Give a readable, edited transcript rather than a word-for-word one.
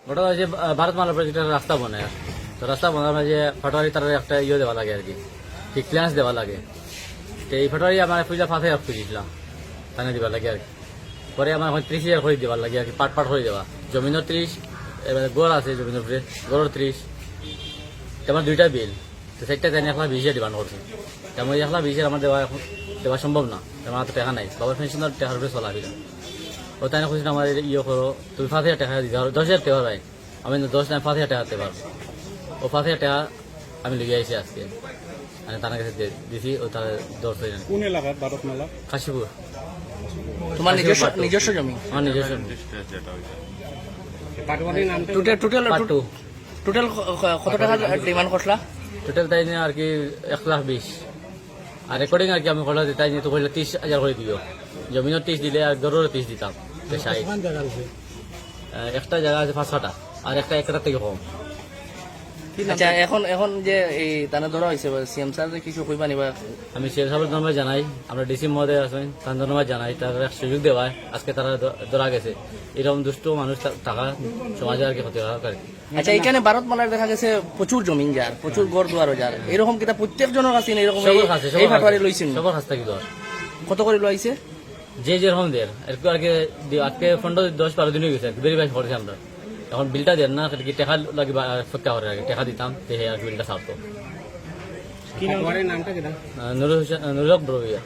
ওটা যে ভারতমালা প্রজেক্টের রাস্তা বনে, তো রাস্তা বনার যে ফটোয়ারি তার একটা ইয়ে দেওয়া লাগে আর কি, ঠিক ক্লিয়ারেন্স দেওয়া লাগে। তো এই ফটোয়ারি আমার পূজা ফাঁসে খুঁজেছিলাম তানে দেওয়ার লাগে আর কি। পরে আমার 30,000 করে দেওয়ার লাগে আর কি, পাট করে দেওয়া। জমিনের 30, এবার গড় আছে জমিনের উপরে, গড়ের 30। তেমন দুইটা বিল, তো সেটা তাই 1,20,000 ডিমান্ড করছে। তেমন 1,20,000 আমার দেওয়া সম্ভব না, আমার তো টাকা নাই, বাবার পেনশনের টাকার উপরে চলা ফিরা। ও তাই না খুঁজছি আমার ইয়ে করো, তুমি 5,000 টাকা দিতে পারো, 10,000 টাকা ভাই, আমি 10 না 5,000 টাকা দিতে পারবো। ও 5,000 টাকা আমি লিখে আইসি আজকে, আমি তার কাছে দিছি। ও তার 10 হয়ে কোন এলাকার ভারতমালা? কাশীপুর। তোমার নিজস্ব জমি? আমার নিজস্ব। টোটাল কত টাকা ডিমান্ড করলা? টোটাল তাই নিয়ে আর কি 1,20,000। আর রেকর্ডিং আর কি আমি করলে তাই নিয়ে তো করলে 30,000 করে দিও। জমিনের 30 দিলে আর গরুরও 30 দিতাম। একটা জায়গা আছে 5-6টা, আর একটা 1টার থেকে কম। আচ্ছা, এখন যে এই তারা ধরা হয়েছে, সিএম স্যার কিছু কইবা নিবা? আমি সিএম সাহেবের ধন্যবাদ জানাই, আমরা ডিসি মহোদয় আছেন তার ধন্যবাদ জানাই, তারা সুযোগ দেওয়ায় আজকে তারা ধরা গেছে। এরকম দুষ্ট মানুষ থাকা সমাজে আর কি ক্ষতি আর কি। আচ্ছা, এখানে ভারতমালার দেখা গেছে প্রচুর জমিন যার, প্রচুর গড় দুয়ারও যার, এরকম কিনা প্রত্যেকজনের কাছে এরকম এই ফাটোয়ারি লইছেন? সবার কাছ থেকে ধর। কত করে লইছে? যে যেরকম দের একটু আজকে ফন্ড 10-12 দিন হয়ে গেছে, ভেরিফাই করেছি আমরা। এখন বিলটা দেন না, কি টাকা লাগে ফেকা করে আগে টাকা দিতাম, আর বিলটা ছাড়তো। কি নামটা? নুরুল হক বড়িয়া।